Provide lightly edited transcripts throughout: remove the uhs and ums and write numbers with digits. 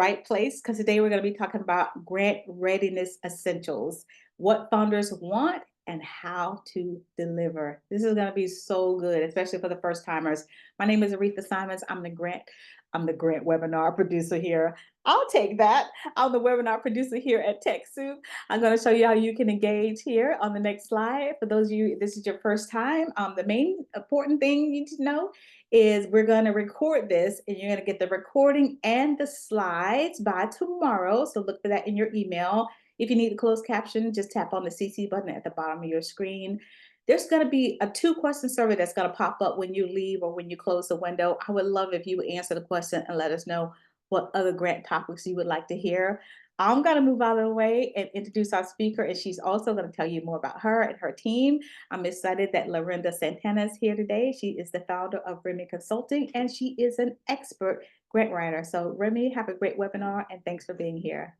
right place because today we're going to be talking about grant readiness essentials, what funders want and how to deliver. This is going to be so good, especially for the first timers. My name is Aretha Simons. I'm the grant webinar producer here. I'll take that. I'm the webinar producer here at TechSoup. I'm going to show you how you can engage here on the next slide. For those of you, this is your first time. The main important thing you need to know is we're going to record this and you're going to get the recording and the slides by tomorrow. So look for that in your email. If you need the closed caption, just tap on the CC button at the bottom of your screen. There's going to be a 2-question survey that's going to pop up when you leave or when you close the window. I would love if you would answer the question and let us know what other grant topics you would like to hear. I'm going to move out of the way and introduce our speaker, and she's also going to tell you more about her and her team. I'm excited that Lorinda Santana is here today. She is the founder of Remy Consulting, and she is an expert grant writer. So Remy, have a great webinar, and thanks for being here.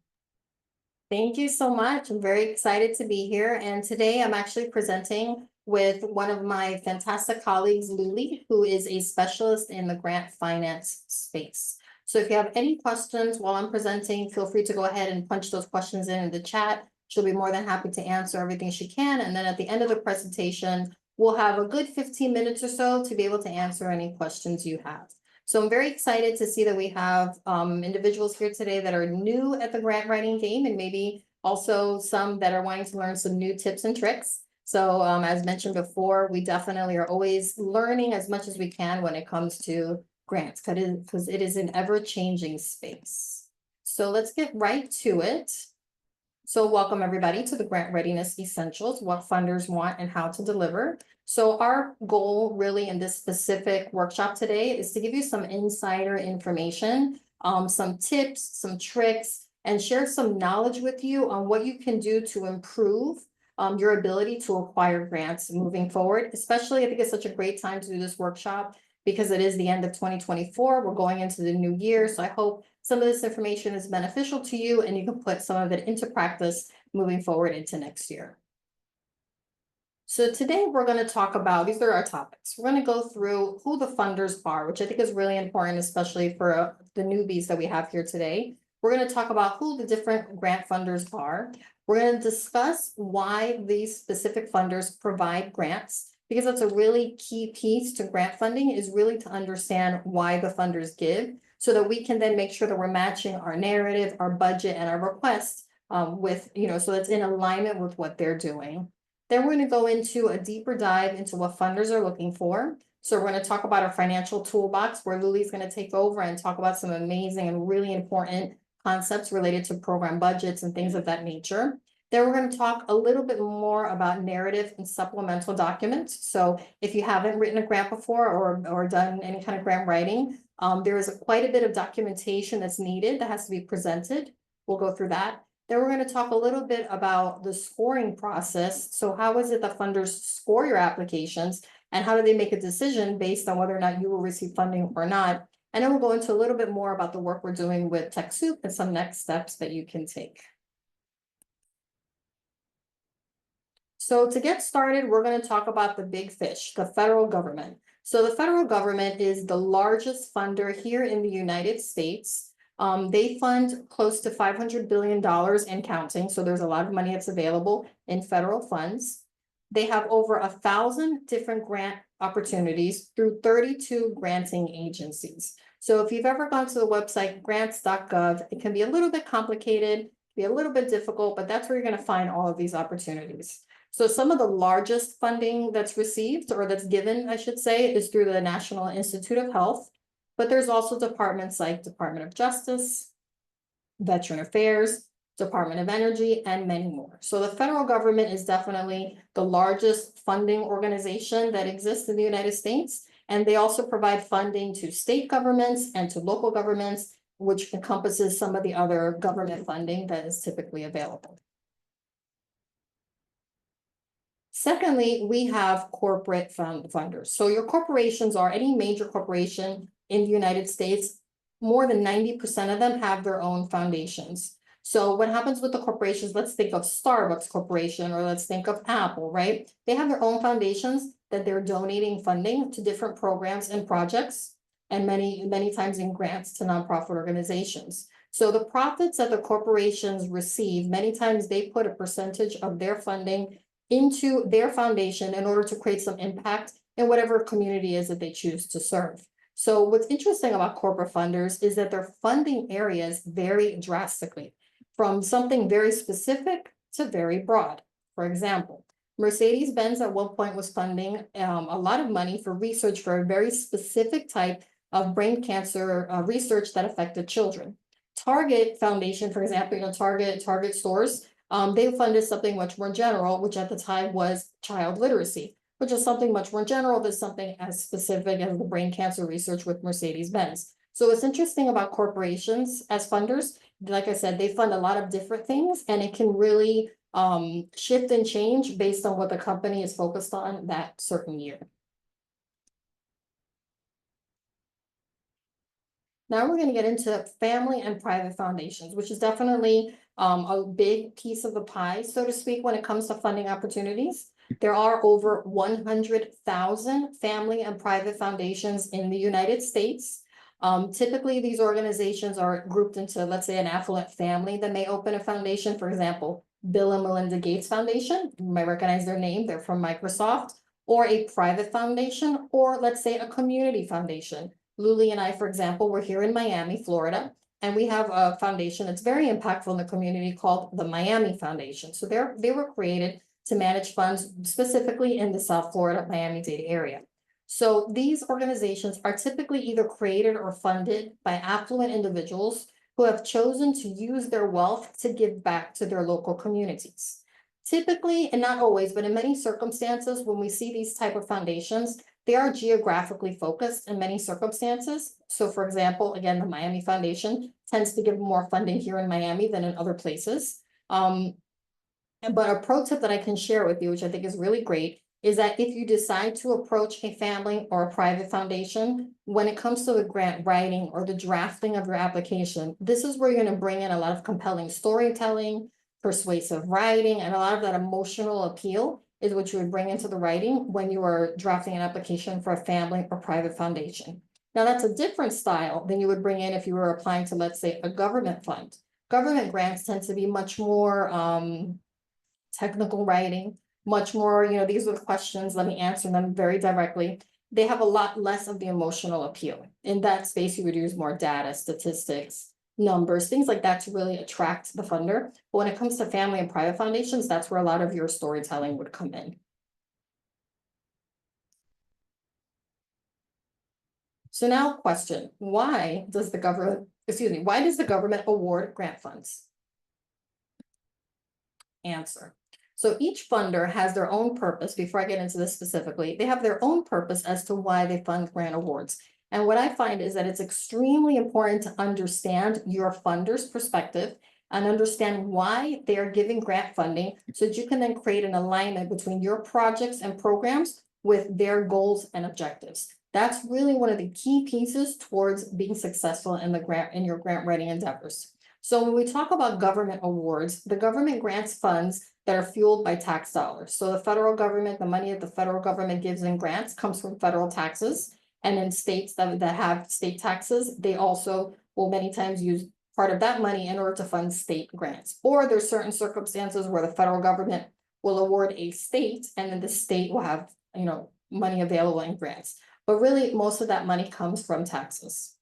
Thank you so much. I'm very excited to be here. And today I'm actually presenting with one of my fantastic colleagues, Luli, who is a specialist in the grant finance space. So if you have any questions while I'm presenting, feel free to go ahead and punch those questions in the chat. She'll be more than happy to answer everything she can. And then at the end of the presentation, we'll have a good 15 minutes or so to be able to answer any questions you have. So I'm very excited to see that we have individuals here today that are new at the grant writing game and maybe also some that are wanting to learn some new tips and tricks. So as mentioned before, we definitely are always learning as much as we can when it comes to grants because it is an ever-changing space. So let's get right to it. So welcome everybody to the Grant Readiness Essentials, what funders want and how to deliver. So our goal really in this specific workshop today is to give you some insider information, some tips, some tricks, and share some knowledge with you on what you can do to improve your ability to acquire grants moving forward. Especially, I think it's such a great time to do this workshop because it is the end of 2024. We're going into the new year. So I hope some of this information is beneficial to you and you can put some of it into practice moving forward into next year. So today we're going to talk about, these are our topics. We're going to go through who the funders are, which I think is really important, especially for the newbies that we have here today. We're going to talk about who the different grant funders are. We're going to discuss why these specific funders provide grants, because that's a really key piece to grant funding is really to understand why the funders give so that we can then make sure that we're matching our narrative, our budget, and our request with, so that's in alignment with what they're doing. Then we're going to go into a deeper dive into what funders are looking for. So we're going to talk about our financial toolbox where Luli's going to take over and talk about some amazing and really important concepts related to program budgets and things of that nature. Then we're going to talk a little bit more about narrative and supplemental documents. So if you haven't written a grant before or done any kind of grant writing, there is quite a bit of documentation that's needed that has to be presented. We'll go through that. Then we're going to talk a little bit about the scoring process. So how is it that funders score your applications and how do they make a decision based on whether or not you will receive funding or not? And then we'll go into a little bit more about the work we're doing with TechSoup and some next steps that you can take. So to get started, we're going to talk about the big fish, the federal government. So the federal government is the largest funder here in the United States. They fund close to $500 billion and counting. So there's a lot of money that's available in federal funds. They have over 1,000 different grant opportunities through 32 granting agencies. So if you've ever gone to the website grants.gov, it can be a little bit complicated, be a little bit difficult, but that's where you're going to find all of these opportunities. So some of the largest funding that's received or that's given, I should say, is through the National Institute of Health. But there's also departments like Department of Justice, Veteran Affairs, Department of Energy, and many more. So the federal government is definitely the largest funding organization that exists in the United States. And they also provide funding to state governments and to local governments, which encompasses some of the other government funding that is typically available. Secondly, we have corporate funders. So your corporations are any major corporation in the United States, more than 90% of them have their own foundations. So what happens with the corporations, let's think of Starbucks Corporation or let's think of Apple, right? They have their own foundations that they're donating funding to different programs and projects and many times in grants to nonprofit organizations. So the profits that the corporations receive, many times they put a percentage of their funding into their foundation in order to create some impact in whatever community is that they choose to serve. So what's interesting about corporate funders is that their funding areas vary drastically from something very specific to very broad. For example, Mercedes-Benz at one point was funding a lot of money for research for a very specific type of brain cancer research that affected children. Target Foundation, for example, Target stores, they funded something much more general, which at the time was child literacy, which is something much more general than something as specific as the brain cancer research with Mercedes-Benz. So what's interesting about corporations as funders, like I said, they fund a lot of different things, and it can really shift and change based on what the company is focused on that certain year. Now we're going to get into family and private foundations, which is definitely a big piece of the pie, so to speak, when it comes to funding opportunities. There are over 100,000 family and private foundations in the United States. Typically, these organizations are grouped into, let's say, an affluent family that may open a foundation. For example, Bill and Melinda Gates Foundation, you might recognize their name, they're from Microsoft, or a private foundation, or let's say a community foundation. Luli and I, for example, we're here in Miami, Florida, and we have a foundation that's very impactful in the community called the Miami Foundation. So they were created to manage funds specifically in the South Florida, Miami-Dade area. So these organizations are typically either created or funded by affluent individuals who have chosen to use their wealth to give back to their local communities. Typically, and not always, but in many circumstances, when we see these type of foundations, they are geographically focused in many circumstances. So for example, again, the Miami Foundation tends to give more funding here in Miami than in other places. But a pro tip that I can share with you, which I think is really great, is that if you decide to approach a family or a private foundation, when it comes to the grant writing or the drafting of your application, this is where you're going to bring in a lot of compelling storytelling, persuasive writing, and a lot of that emotional appeal is what you would bring into the writing when you are drafting an application for a family or private foundation. Now, that's a different style than you would bring in if you were applying to, let's say, a government fund. Government grants tend to be much more technical writing, much more, these are the questions, let me answer them very directly. They have a lot less of the emotional appeal. In that space, you would use more data, statistics, numbers, things like that to really attract the funder. But when it comes to family and private foundations, that's where a lot of your storytelling would come in. So now question, why does the government award grant funds? Answer. So each funder has their own purpose. Before I get into this specifically, they have their own purpose as to why they fund grant awards. And what I find is that it's extremely important to understand your funder's perspective and understand why they are giving grant funding so that you can then create an alignment between your projects and programs with their goals and objectives. That's really one of the key pieces towards being successful in your grant writing endeavors. So when we talk about government awards, the government grants funds that are fueled by tax dollars. So the federal government, the money that the federal government gives in grants comes from federal taxes. And in states that have state taxes, they also will many times use part of that money in order to fund state grants. Or there's certain circumstances where the federal government will award a state and then the state will have, money available in grants. But really, most of that money comes from taxes.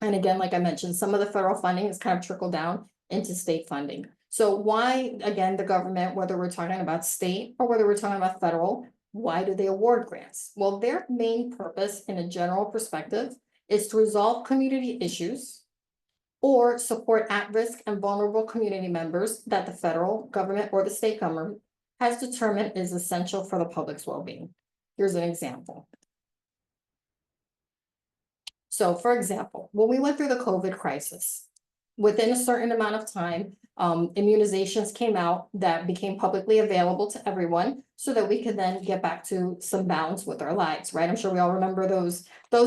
And again, like I mentioned, some of the federal funding is kind of trickled down into state funding. So why, again, the government, whether we're talking about state or whether we're talking about federal, why do they award grants? Well, their main purpose in a general perspective is to resolve community issues or support at-risk and vulnerable community members that the federal government or the state government has determined is essential for the public's well-being. Here's an example. So for example, when we went through the COVID crisis, within a certain amount of time, immunizations came out that became publicly available to everyone so that we could then get back to some balance with our lives, right? I'm sure we all remember those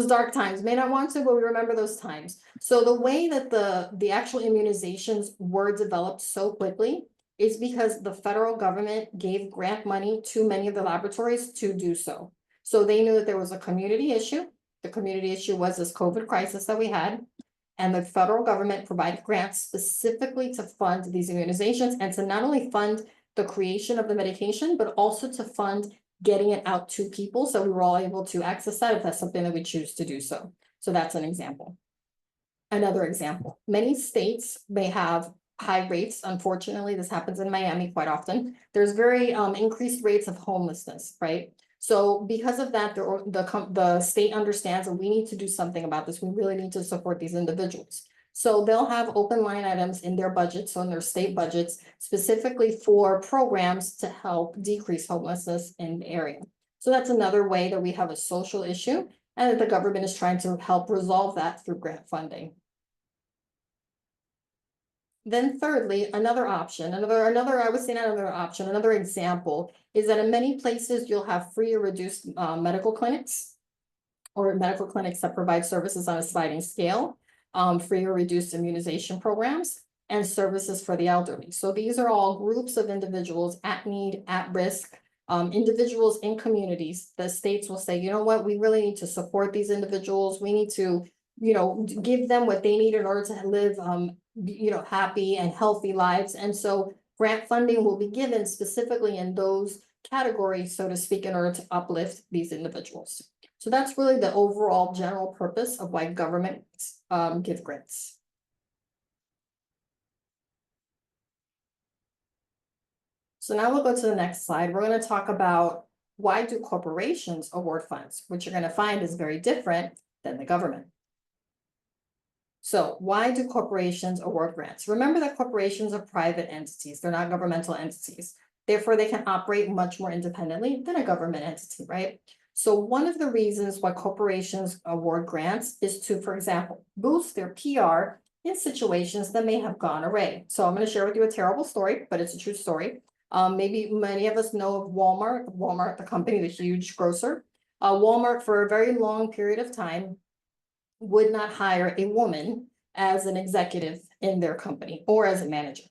dark times. May not want to, but we remember those times. So the way that the actual immunizations were developed so quickly is because the federal government gave grant money to many of the laboratories to do so. So they knew that there was a community issue. The community issue was this COVID crisis that we had. And the federal government provides grants specifically to fund these immunizations and to not only fund the creation of the medication, but also to fund getting it out to people. So we were all able to access that if that's something that we choose to do so. So that's an example. Another example, many states may have high rates. Unfortunately, this happens in Miami quite often. There's very increased rates of homelessness, right? So because of that, the state understands that we need to do something about this. We really need to support these individuals. So they'll have open line items in their budgets, so in their state budgets, specifically for programs to help decrease homelessness in the area. So that's another way that we have a social issue and that the government is trying to help resolve that through grant funding. Then thirdly, another option, another example is that in many places you'll have free or reduced medical clinics or medical clinics that provide services on a sliding scale, free or reduced immunization programs, and services for the elderly. So these are all groups of individuals at need, at risk, individuals in communities. The states will say, you know what, we really need to support these individuals. We need to, give them what they need in order to live, happy and healthy lives. And so grant funding will be given specifically in those categories, so to speak, in order to uplift these individuals. So that's really the overall general purpose of why governments give grants. So now we'll go to the next slide. We're going to talk about why do corporations award funds, which you're going to find is very different than the government. So why do corporations award grants? Remember that corporations are private entities. They're not governmental entities. Therefore, they can operate much more independently than a government entity, right? So one of the reasons why corporations award grants is to, for example, boost their PR in situations that may have gone awry. So I'm going to share with you a terrible story, but it's a true story. Maybe many of us know of Walmart, the company, the huge grocer. Walmart, for a very long period of time, would not hire a woman as an executive in their company or as a manager.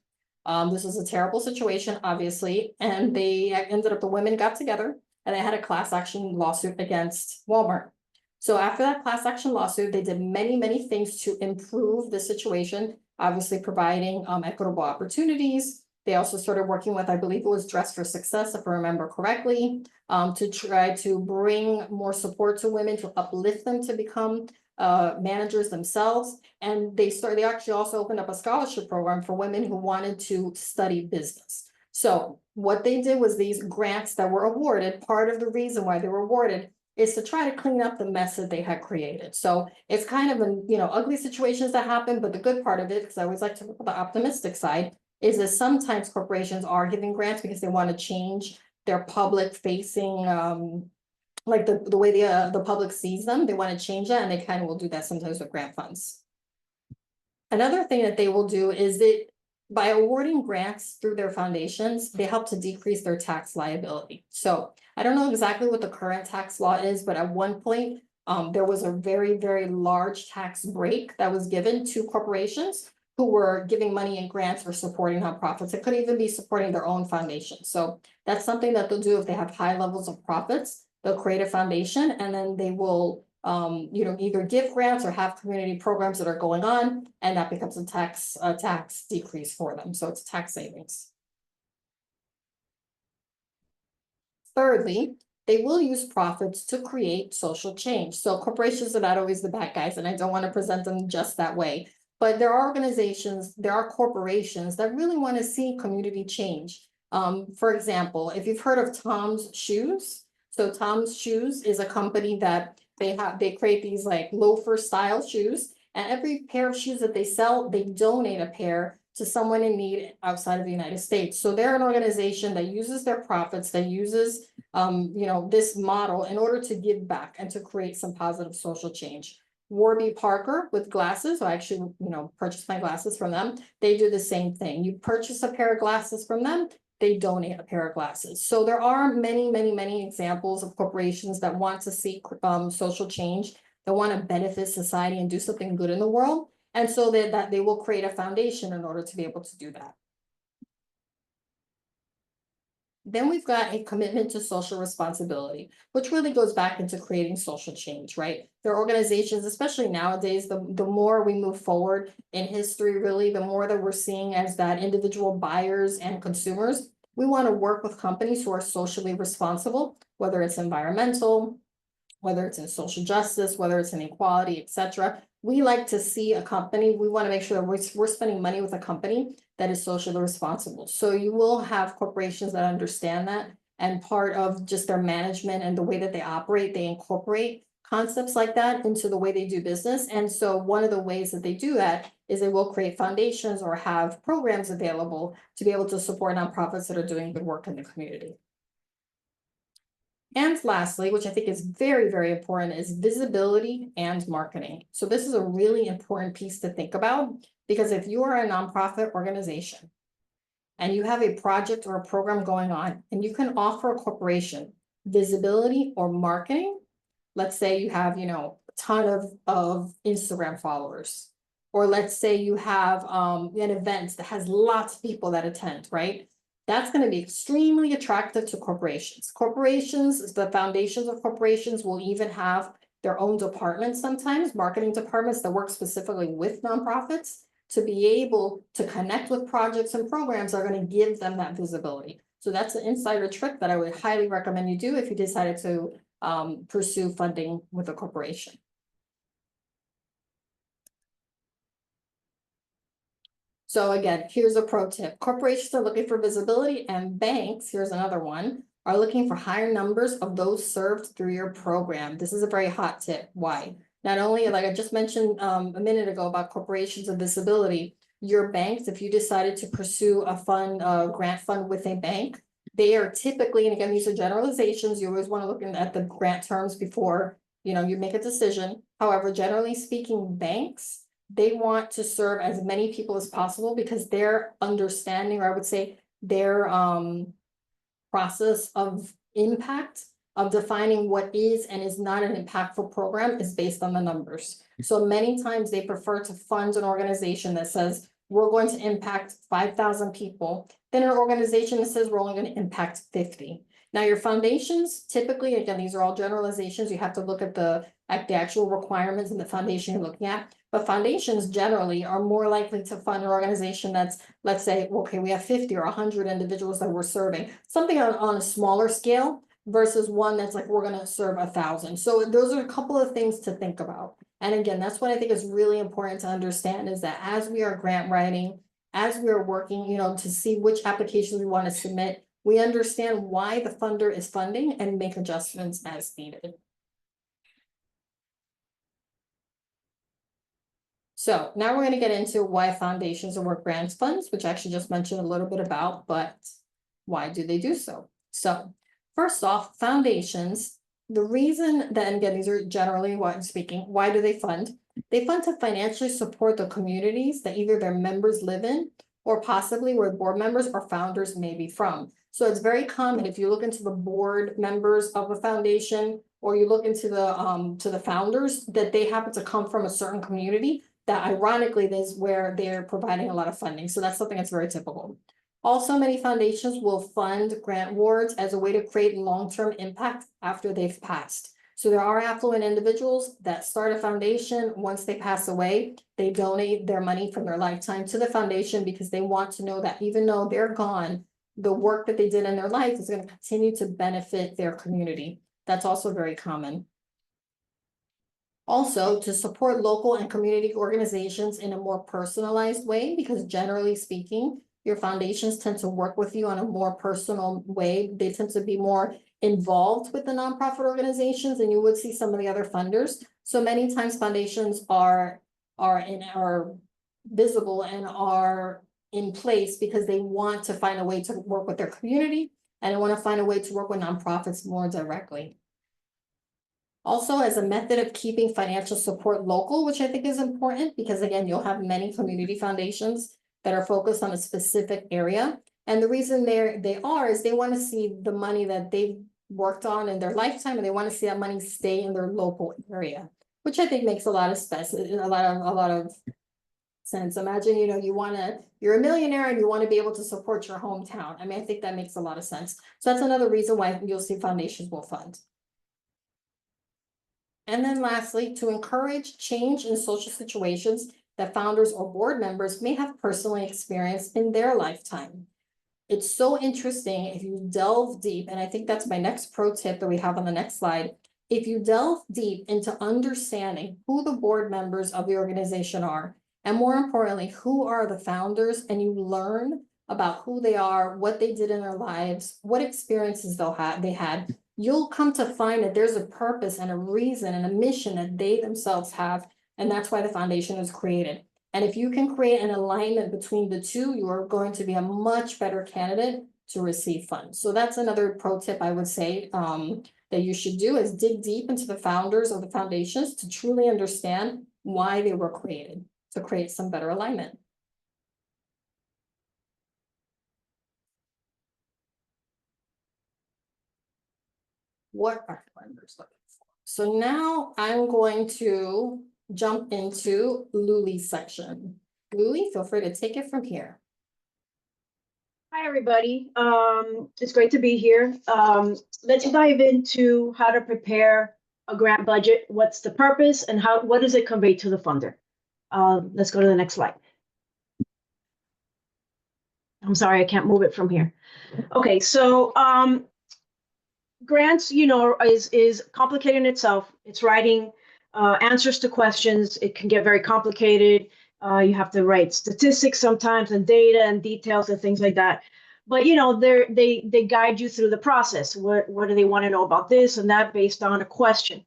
This was a terrible situation, obviously, and they ended up, the women got together and they had a class action lawsuit against Walmart. So after that class action lawsuit, they did many, many things to improve the situation, obviously providing equitable opportunities. They also started working with, I believe it was Dress for Success, if I remember correctly, to try to bring more support to women, to uplift them to become managers themselves. And they actually also opened up a scholarship program for women who wanted to study business. So what they did was these grants that were awarded, part of the reason why they were awarded is to try to clean up the mess that they had created. So it's kind of ugly situations that happen, but the good part of it, because I always like to look at the optimistic side, is that sometimes corporations are giving grants because they want to change their public facing like the way the public sees them. They want to change that, and they kind of will do that sometimes with grant funds. Another thing that they will do is that by awarding grants through their foundations, they help to decrease their tax liability. So I don't know exactly what the current tax law is, but at one point, there was a very, very large tax break that was given to corporations who were giving money in grants or supporting nonprofits. It could even be supporting their own foundation. So that's something that they'll do if they have high levels of profits. They'll create a foundation and then they will either give grants or have community programs that are going on, and that becomes a tax decrease for them. So it's tax savings. Thirdly, they will use profits to create social change. So corporations are not always the bad guys, and I don't want to present them just that way. But there are organizations, there are corporations that really want to see community change. For example, if you've heard of Tom's Shoes, so Tom's Shoes is a company that they create these like loafer style shoes, and every pair of shoes that they sell, they donate a pair to someone in need outside of the United States. So they're an organization that uses their profits, that uses this model in order to give back and to create some positive social change. Warby Parker with glasses, I actually purchased my glasses from them. They do the same thing. You purchase a pair of glasses from them, they donate a pair of glasses. So there are many, many, many examples of corporations that want to see social change, that want to benefit society and do something good in the world. And so that they will create a foundation in order to be able to do that. Then we've got a commitment to social responsibility, which really goes back into creating social change, right? There are organizations, especially nowadays, the more we move forward in history, really, the more that we're seeing as that individual buyers and consumers, we want to work with companies who are socially responsible, whether it's environmental, whether it's in social justice, whether it's in equality, et cetera. We like to see a company, we want to make sure that we're spending money with a company that is socially responsible. So you will have corporations that understand that, and part of just their management and the way that they operate, they incorporate concepts like that into the way they do business. And so one of the ways that they do that is they will create foundations or have programs available to be able to support nonprofits that are doing good work in the community. And lastly, which I think is very, very important, is visibility and marketing. So this is a really important piece to think about, because if you are a nonprofit organization and you have a project or a program going on, and you can offer a corporation visibility or marketing, let's say you have, a ton of Instagram followers, or let's say you have an event that has lots of people that attend, right? That's going to be extremely attractive to corporations. Corporations, the foundations of corporations will even have their own departments, sometimes marketing departments that work specifically with nonprofits, to be able to connect with projects and programs are going to give them that visibility. So that's an insider trick that I would highly recommend you do if you decided to pursue funding with a corporation. So again, here's a pro tip. Corporations are looking for visibility, and banks, here's another one, are looking for higher numbers of those served through your program. This is a very hot tip. Why? Not only, like I just mentioned a minute ago about corporations and visibility, your banks, if you decided to pursue a fund, a grant fund with a bank, they are typically, and again, these are generalizations, you always want to look at the grant terms before you make a decision. However, generally speaking, banks, they want to serve as many people as possible, because their understanding, or I would say their process of impact, of defining what is and is not an impactful program, is based on the numbers. So many times they prefer to fund an organization that says, we're going to impact 5,000 people, than an organization that says we're only going to impact 50. Now, your foundations, typically, again, these are all generalizations. You have to look at the actual requirements in the foundation you're looking at. But foundations generally are more likely to fund an organization that's, let's say, okay, we have 50 or 100 individuals that we're serving, something on a smaller scale, versus one that's like, we're going to serve 1,000. So those are a couple of things to think about. And again, that's what I think is really important to understand, is that as we are grant writing, as we are working, to see which applications we want to submit, we understand why the funder is funding and make adjustments as needed. So now we're going to get into why foundations award grants funds, which I actually just mentioned a little bit about, but why do they do so? So first off, foundations, the reason that, and again, these are generally what I'm speaking, why do they fund? They fund to financially support the communities that either their members live in, or possibly where board members or founders may be from. So it's very common, if you look into the board members of a foundation, or you look into the founders, that they happen to come from a certain community that ironically is where they're providing a lot of funding. So that's something that's very typical. Also, many foundations will fund grant awards as a way to create long-term impact after they've passed. So there are affluent individuals that start a foundation. Once they pass away, they donate their money from their lifetime to the foundation, because they want to know that even though they're gone, the work that they did in their life is going to continue to benefit their community. That's also very common. Also, to support local and community organizations in a more personalized way, because generally speaking, your foundations tend to work with you on a more personal way. They tend to be more involved with the nonprofit organizations than you would see some of the other funders. So many times foundations are visible and are in place because they want to find a way to work with their community, and they want to find a way to work with nonprofits more directly. Also, as a method of keeping financial support local, which I think is important, because again, you'll have many community foundations that are focused on a specific area. And the reason they are is they want to see the money that they've worked on in their lifetime, and they want to see that money stay in their local area, which I think makes a lot of sense, a lot of sense. Imagine, you're a millionaire and you want to be able to support your hometown. I mean, I think that makes a lot of sense. So that's another reason why you'll see foundations will fund. And then lastly, to encourage change in social situations that founders or board members may have personally experienced in their lifetime. It's so interesting if you delve deep, and I think that's my next pro tip that we have on the next slide. If you delve deep into understanding who the board members of the organization are, and more importantly, who are the founders, and you learn about who they are, what they did in their lives, what experiences they had, you'll come to find that there's a purpose and a reason and a mission that they themselves have, and that's why the foundation was created. And if you can create an alignment between the two, you are going to be a much better candidate to receive funds. So that's another pro tip I would say that you should do, is dig deep into the founders of the foundations to truly understand why they were created, to create some better alignment. What are founders looking for? So now I'm going to jump into Luli's section. Luli, feel free to take it from here. Hi, everybody. It's great to be here. Let's dive into how to prepare a grant budget. What's the purpose and what does it convey to the funder? Let's go to the next slide. I'm sorry, I can't move it from here. Okay, so grants, is complicated in itself. It's writing answers to questions. It can get very complicated. You have to write statistics sometimes and data and details and things like that. But they guide you through the process. What do they want to know about this and that based on a question?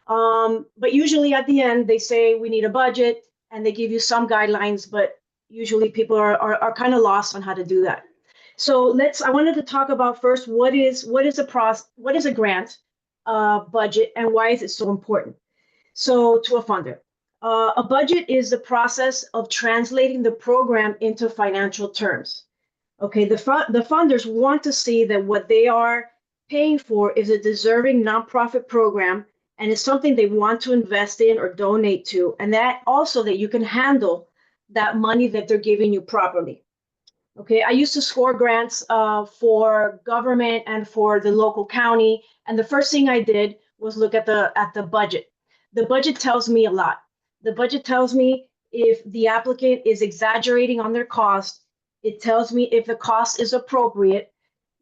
But usually at the end they say we need a budget and they give you some guidelines, but usually people are kind of lost on how to do that. So I wanted to talk about first what is a grant budget and why is it so important? So to a funder. A budget is the process of translating the program into financial terms. Okay, the funders want to see that what they are paying for is a deserving nonprofit program and it's something they want to invest in or donate to, and that also that you can handle that money that they're giving you properly. Okay, I used to score grants for government and for the local county, and the first thing I did was look at the budget. The budget tells me a lot. The budget tells me if the applicant is exaggerating on their cost. It tells me if the cost is appropriate.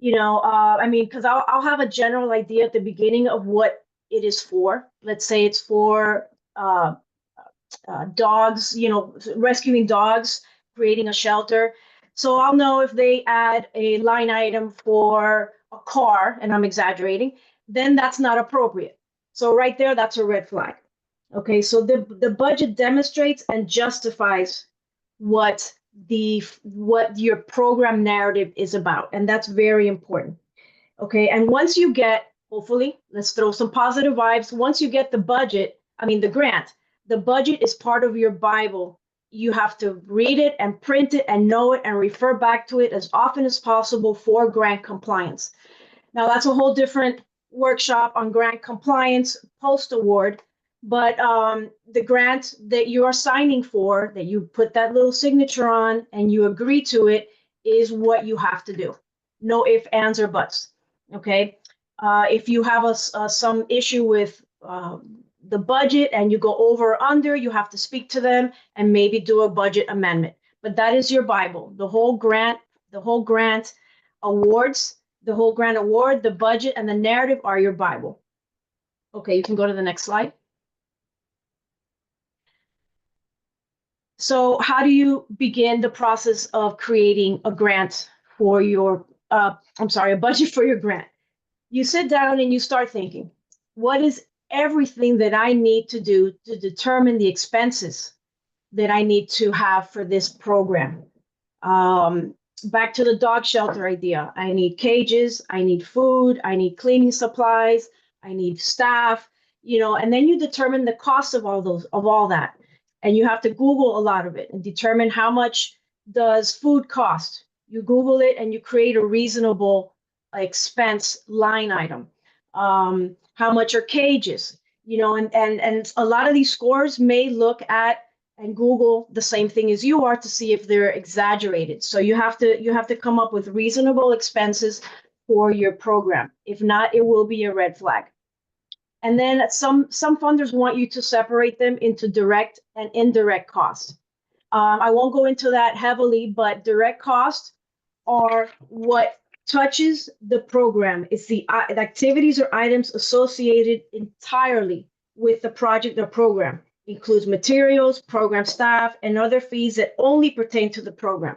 Because I'll have a general idea at the beginning of what it is for. Let's say it's for dogs, rescuing dogs, creating a shelter. So I'll know if they add a line item for a car, and I'm exaggerating, then that's not appropriate. So right there, that's a red flag. Okay, so the budget demonstrates and justifies what your program narrative is about, and that's very important. Okay, and once you get, hopefully, let's throw some positive vibes. Once you get the grant, the budget is part of your Bible. You have to read it and print it and know it and refer back to it as often as possible for grant compliance. Now, that's a whole different workshop on grant compliance post-award, but the grant that you are signing for, that you put that little signature on and you agree to it, is what you have to do. No ifs, ands, or buts. Okay. If you have some issue with the budget and you go over or under, you have to speak to them and maybe do a budget amendment. But that is your Bible. The whole grant awards, the whole grant award, the budget, and the narrative are your Bible. Okay, you can go to the next slide. So how do you begin the process of creating a grant for a budget for your grant? You sit down and you start thinking, what is everything that I need to do to determine the expenses that I need to have for this program? Back to the dog shelter idea. I need cages, I need food, I need cleaning supplies, I need staff, and then you determine the cost of all that. And you have to Google a lot of it and determine how much does food cost. You Google it and you create a reasonable expense line item. How much are cages? And a lot of these scores may look at and Google the same thing as you are to see if they're exaggerated. So you have to come up with reasonable expenses for your program. If not, it will be a red flag. And then some funders want you to separate them into direct and indirect costs. I won't go into that heavily, but direct costs are what touches the program. It's the activities or items associated entirely with the project or program. Includes materials, program staff, and other fees that only pertain to the program.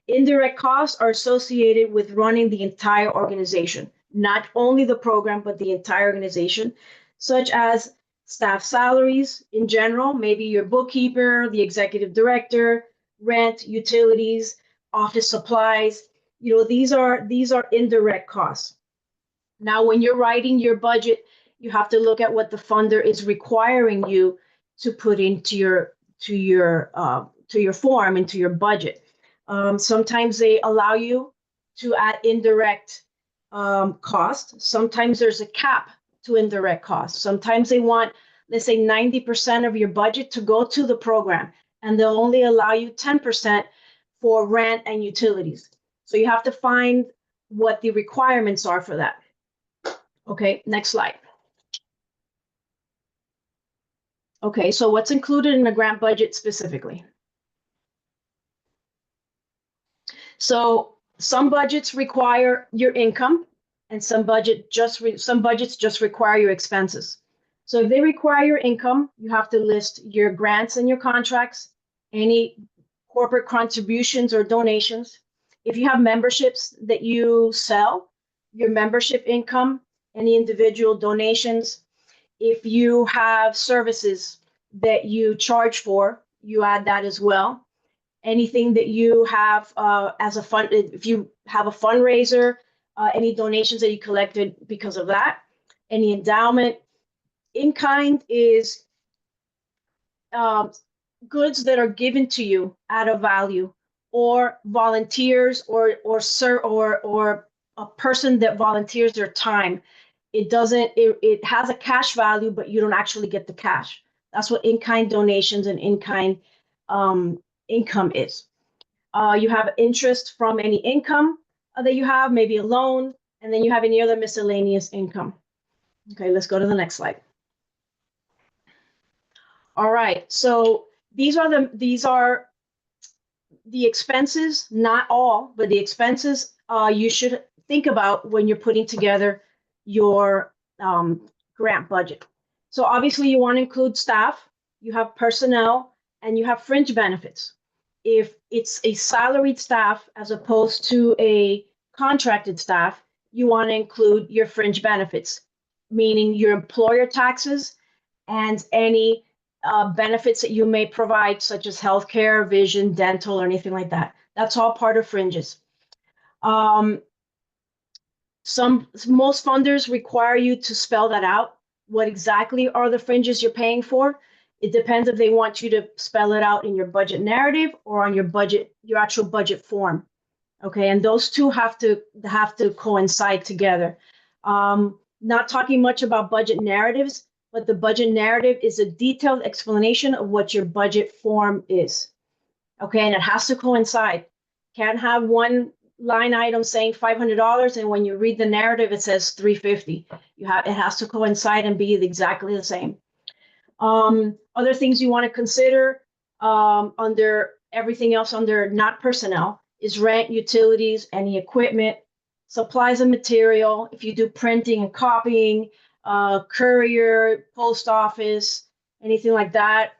Indirect costs are associated with running the entire organization, not only the program, but the entire organization, such as staff salaries in general, maybe your bookkeeper, the executive director, rent, utilities, office supplies. These are indirect costs. Now, when you're writing your budget, you have to look at what the funder is requiring you to put into your form, into your budget. Sometimes they allow you to add indirect cost. Sometimes there's a cap to indirect costs. Sometimes they want, let's say, 90% of your budget to go to the program, and they'll only allow you 10% for rent and utilities. So you have to find what the requirements are for that. Okay, next slide. Okay, so what's included in the grant budget specifically? So some budgets require your income, and some budgets just require your expenses. So if they require your income, you have to list your grants and your contracts, any corporate contributions or donations. If you have memberships that you sell, your membership income, any individual donations. If you have services that you charge for, you add that as well. Anything that you have as a fund, if you have a fundraiser, any donations that you collected because of that, any endowment. In kind is goods that are given to you at a value, or volunteers, or a person that volunteers their time. It has a cash value, but you don't actually get the cash. That's what in-kind donations and in-kind income is. You have interest from any income that you have, maybe a loan, and then you have any other miscellaneous income. Okay, let's go to the next slide. All right, so these are the expenses, not all, but the expenses you should think about when you're putting together your grant budget. So obviously you want to include staff, you have personnel, and you have fringe benefits. If it's a salaried staff as opposed to a contracted staff, you want to include your fringe benefits, meaning your employer taxes and any benefits that you may provide, such as healthcare, vision, dental, or anything like that. That's all part of fringes. Most funders require you to spell that out. What exactly are the fringes you're paying for? It depends if they want you to spell it out in your budget narrative or on your actual budget form. Okay, and those two have to coincide together. Not talking much about budget narratives, but the budget narrative is a detailed explanation of what your budget form is. Okay, and it has to coincide. Can't have one line item saying $500, and when you read the narrative, it says $350. It has to coincide and be exactly the same. Other things you want to consider under everything else under not personnel is rent, utilities, any equipment, supplies and material. If you do printing and copying, courier, post office, anything like that.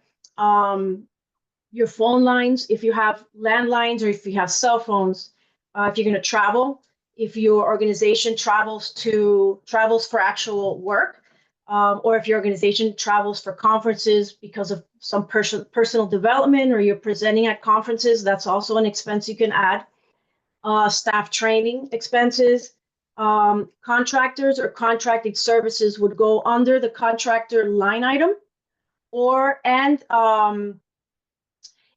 Your phone lines, if you have landlines or if you have cell phones, if you're going to travel, if your organization travels for actual work, or if your organization travels for conferences because of some personal development, or you're presenting at conferences, that's also an expense you can add. Staff training expenses, contractors or contracted services would go under the contractor line item,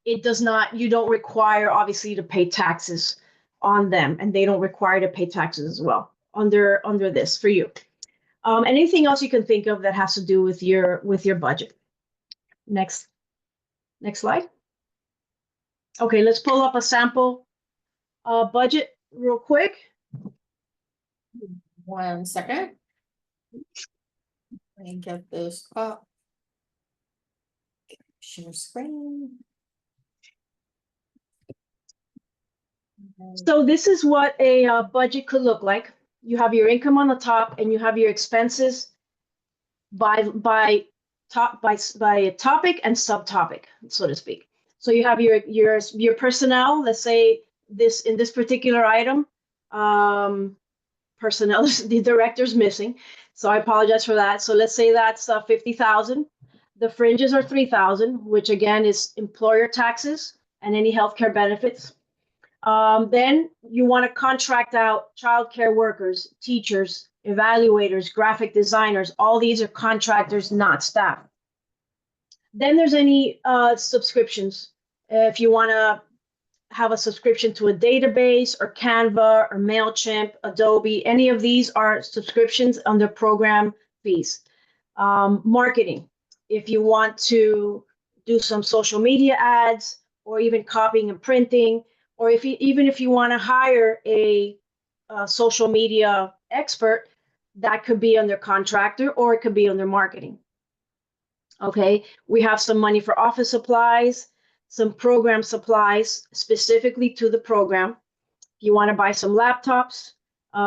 it does not, you don't require obviously to pay taxes on them, and they don't require to pay taxes as well under this for you. Anything else you can think of that has to do with your budget? Next. Next slide. Okay, let's pull up a sample budget real quick. 1 second. Let me get this up. Share screen. So this is what a budget could look like. You have your income on the top, and you have your expenses by topic and subtopic, so to speak. So you have your personnel. Let's say this in this particular item, personnel, the director's missing. So I apologize for that. So let's say that's 50,000. The fringes are 3,000, which again is employer taxes and any healthcare benefits. Then you want to contract out childcare workers, teachers, evaluators, graphic designers. All these are contractors, not staff. Then there's any subscriptions. If you want to have a subscription to a database or Canva or MailChimp, Adobe, any of these are subscriptions under program fees. Marketing, if you want to do some social media ads or even copying and printing, or even if you want to hire a social media expert, that could be under contractor or it could be under marketing. Okay, we have some money for office supplies, some program supplies specifically to the program. If you want to buy some laptops,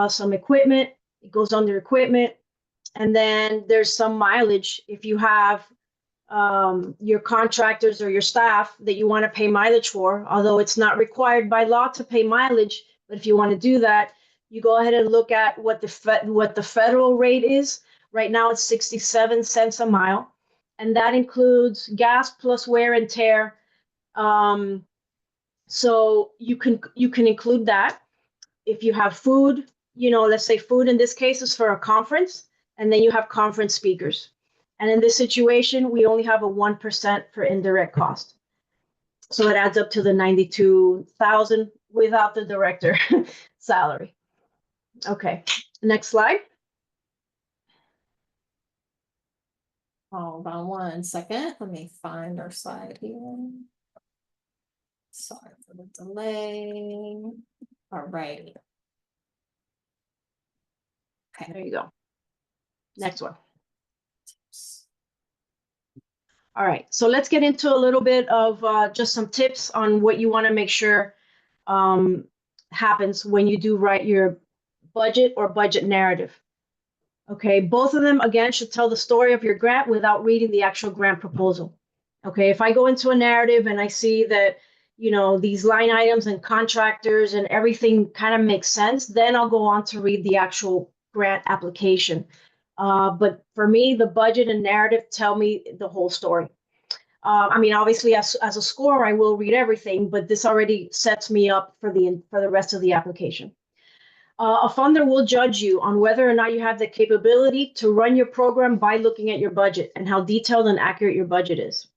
some equipment, it goes under equipment. And then there's some mileage if you have your contractors or your staff that you want to pay mileage for, although it's not required by law to pay mileage. But if you want to do that, you go ahead and look at what the federal rate is. Right now it's 67 cents a mile, and that includes gas plus wear and tear. So you can include that. If you have food, let's say food in this case is for a conference, and then you have conference speakers. And in this situation, we only have a 1% for indirect cost. So it adds up to the 92,000 without the director salary. Okay, next slide. Hold on 1 second. Let me find our slide here. Sorry for the delay. All righty. Okay, There you go. Next one. All right, so let's get into a little bit of just some tips on what you want to make sure happens when you do write your budget or budget narrative. Okay, both of them, again, should tell the story of your grant without reading the actual grant proposal. Okay, if I go into a narrative and I see that, these line items and contractors and everything kind of makes sense, then I'll go on to read the actual grant application. But for me, the budget and narrative tell me the whole story. Obviously, as a scorer, I will read everything, but this already sets me up for the rest of the application. A funder will judge you on whether or not you have the capability to run your program by looking at your budget and how detailed and accurate your budget is.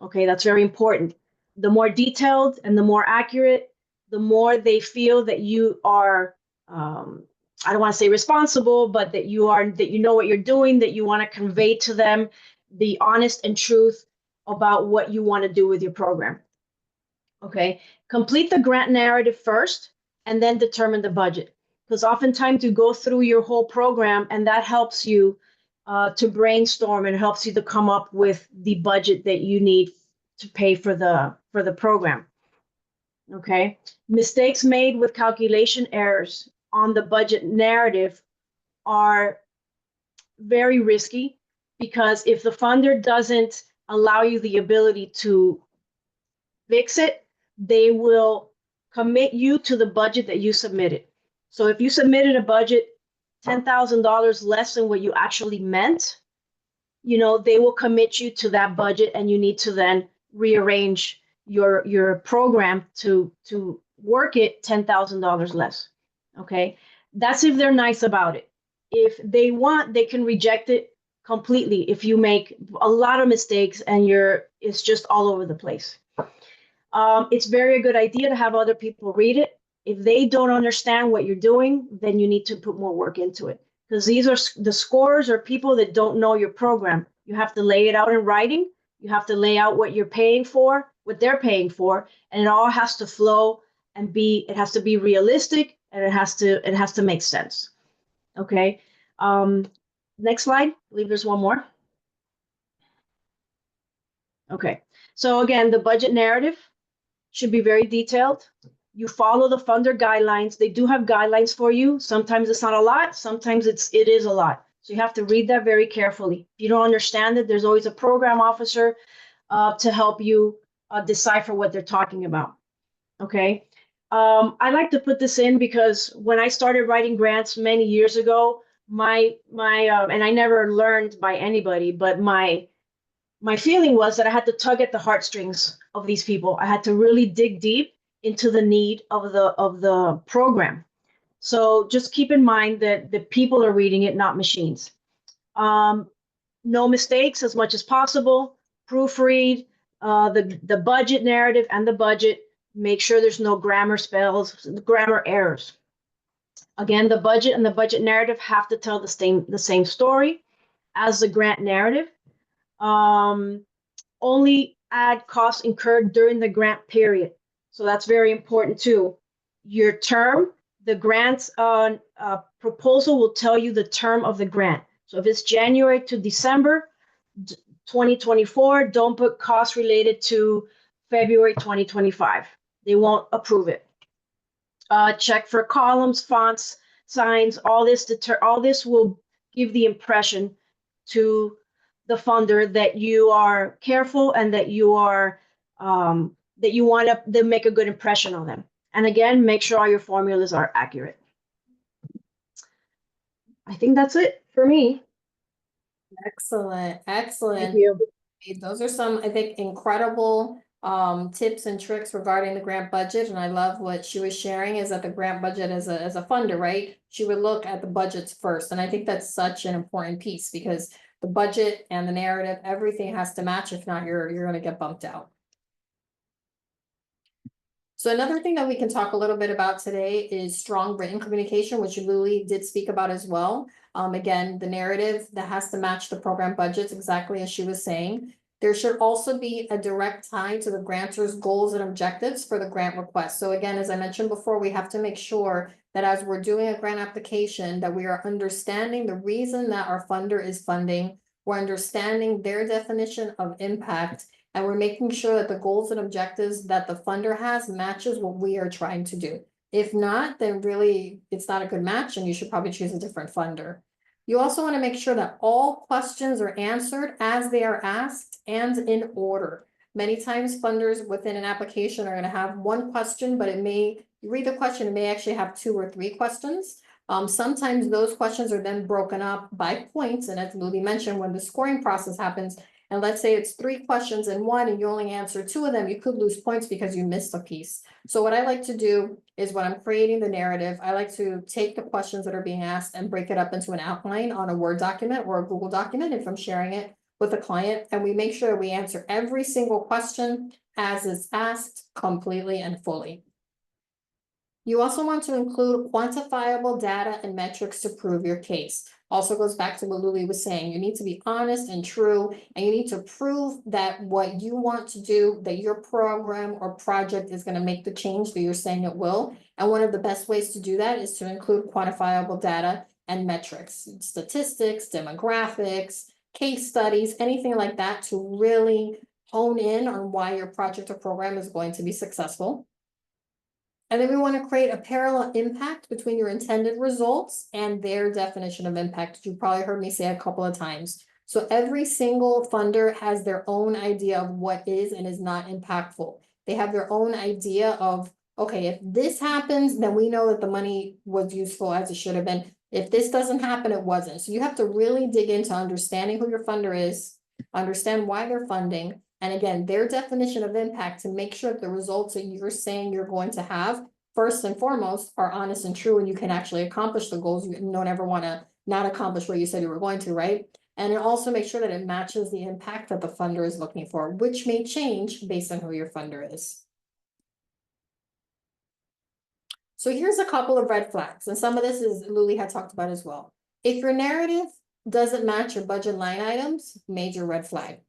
Okay, that's very important. The more detailed and the more accurate, the more they feel that you are, I don't want to say responsible, but that you know what you're doing, that you want to convey to them the honest and truth about what you want to do with your program. Okay, complete the grant narrative first and then determine the budget. Because oftentimes you go through your whole program and that helps you to brainstorm and helps you to come up with the budget that you need to pay for the program. Okay, mistakes made with calculation errors on the budget narrative are very risky, because if the funder doesn't allow you the ability to fix it, they will commit you to the budget that you submitted. So if you submitted a budget $10,000 less than what you actually meant, they will commit you to that budget, and you need to then rearrange your program to work it $10,000 less. Okay, that's if they're nice about it. If they want, they can reject it completely if you make a lot of mistakes and it's just all over the place. It's very a good idea to have other people read it. If they don't understand what you're doing, then you need to put more work into it, because these are the scorers are people that don't know your program. You have to lay it out in writing, You have to lay out what you're paying for, what they're paying for, and it all has to flow and it has to be realistic, and it has to make sense. Okay. Next slide. I believe there's one more. Okay. So again, the budget narrative should be very detailed. You follow the funder guidelines. They do have guidelines for you. Sometimes it's not a lot. Sometimes it is a lot. So you have to read that very carefully. If you don't understand it, there's always a program officer to help you decipher what they're talking about. Okay. I like to put this in because when I started writing grants many years ago, and I never learned by anybody, but my feeling was that I had to tug at the heartstrings of these people. I had to really dig deep into the need of the program. So just keep in mind that the people are reading it, not machines. No mistakes as much as possible. Proofread the budget narrative and the budget. Make sure there's no grammar errors. Again, the budget and the budget narrative have to tell the same story as the grant narrative. Only add costs incurred during the grant period. So that's very important too. Your term, the grant's proposal will tell you the term of the grant. So if it's January to December 2024, don't put costs related to February 2025. They won't approve it. Check for columns, fonts, signs, all this will give the impression to the funder that you are careful and that you are that you want to make a good impression on them. And again, make sure all your formulas are accurate. I think that's it for me. Excellent, excellent. Thank you. Those are some, I think, incredible tips and tricks regarding the grant budget. And I love what she was sharing is that the grant budget as a funder, right? She would look at the budgets first. And I think that's such an important piece because the budget and the narrative, everything has to match. If not, you're going to get bumped out. So another thing that we can talk a little bit about today is strong written communication, which Luli did speak about as well. Again, the narrative that has to match the program budgets, exactly as she was saying. There should also be a direct tie to the grantor's goals and objectives for the grant request. So again, as I mentioned before, we have to make sure that as we're doing a grant application, that we are understanding the reason that our funder is funding, we're understanding their definition of impact, and we're making sure that the goals and objectives that the funder has matches what we are trying to do. If not, then really it's not a good match and you should probably choose a different funder. You also want to make sure that all questions are answered as they are asked and in order. Many times funders within an application are going to have one question, but you read the question, it may actually have 2 or 3 questions. Sometimes those questions are then broken up by points. And as Luli mentioned, when the scoring process happens, and let's say it's 3 questions in one and you only answer 2 of them, you could lose points because you missed a piece. So what I like to do is when I'm creating the narrative, I like to take the questions that are being asked and break it up into an outline on a Word document or a Google document if I'm sharing it with a client. And we make sure we answer every single question as it's asked completely and fully. You also want to include quantifiable data and metrics to prove your case. Also goes back to what Luli was saying. You need to be honest and true, and you need to prove that what you want to do, that your program or project is going to make the change that you're saying it will. And one of the best ways to do that is to include quantifiable data and metrics, statistics, demographics, case studies, anything like that to really hone in on why your project or program is going to be successful. And then we want to create a parallel impact between your intended results and their definition of impact. You probably heard me say a couple of times. So every single funder has their own idea of what is and is not impactful. They have their own idea of, okay, if this happens, then we know that the money was useful as it should have been. If this doesn't happen, it wasn't. So you have to really dig into understanding who your funder is, understand why they're funding, and again, their definition of impact to make sure that the results that you're saying you're going to have, first and foremost, are honest and true, and you can actually accomplish the goals. You don't ever want to not accomplish what you said you were going to, right? And it also makes sure that it matches the impact that the funder is looking for, which may change based on who your funder is. So here's a couple of red flags, and some of this is Luli had talked about as well. If your narrative doesn't match your budget line items, major red flag.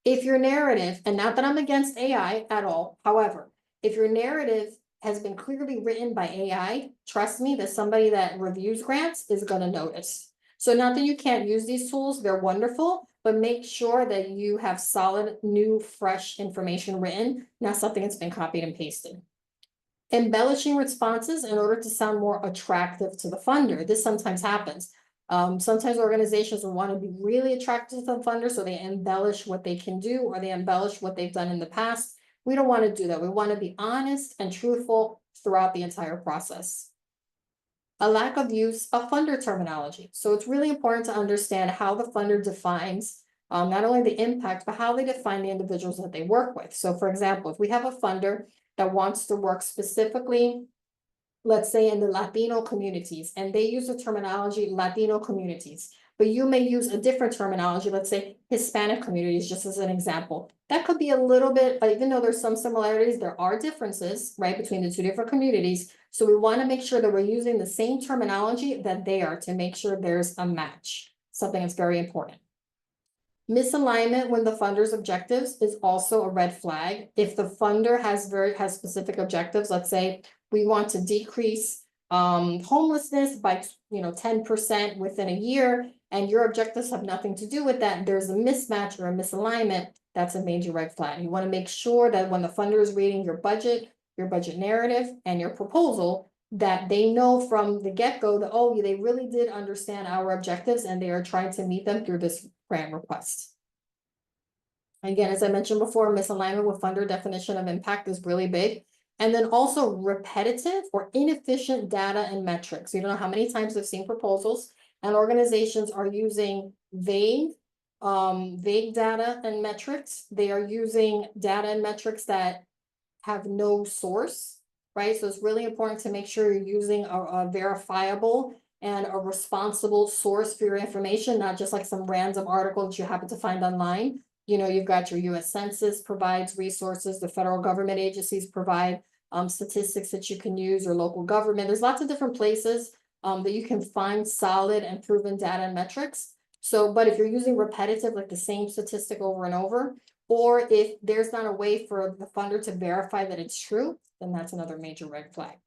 If your narrative, and not that I'm against AI at all, however, if your narrative has been clearly written by AI, trust me, that somebody that reviews grants is going to notice. So not that you can't use these tools, they're wonderful, but make sure that you have solid, new, fresh information written, not something that's been copied and pasted. Embellishing responses in order to sound more attractive to the funder. This sometimes happens. Sometimes organizations will want to be really attractive to the funder, so they embellish what they can do, or they embellish what they've done in the past. We don't want to do that. We want to be honest and truthful throughout the entire process. A lack of use of funder terminology. So it's really important to understand how the funder defines not only the impact, but how they define the individuals that they work with. So for example, if we have a funder that wants to work specifically, let's say in the Latino communities, and they use the terminology Latino communities, but you may use a different terminology, let's say Hispanic communities, just as an example. That could be a little bit, even though there's some similarities, there are differences, right, between the two different communities. So we want to make sure that we're using the same terminology that they are to make sure there's a match, something that's very important. Misalignment when the funder's objectives is also a red flag. If the funder has specific objectives, let's say we want to decrease homelessness by 10% within a year, and your objectives have nothing to do with that, there's a mismatch or a misalignment, that's a major red flag. You want to make sure that when the funder is reading your budget narrative, and your proposal, that they know from the get-go that, oh, they really did understand our objectives and they are trying to meet them through this grant request. Again, as I mentioned before, misalignment with funder definition of impact is really big. And then also repetitive or inefficient data and metrics. You don't know how many times I've seen proposals and organizations are using vague data and metrics. They are using data and metrics that have no source, right? So it's really important to make sure you're using a verifiable and a responsible source for your information, not just like some random article that you happen to find online. You've got your US Census provides resources, the federal government agencies provide statistics that you can use, or local government. There's lots of different places that you can find solid and proven data and metrics. So, but if you're using repetitive, like the same statistic over and over, or if there's not a way for the funder to verify that it's true, then that's another major red flag.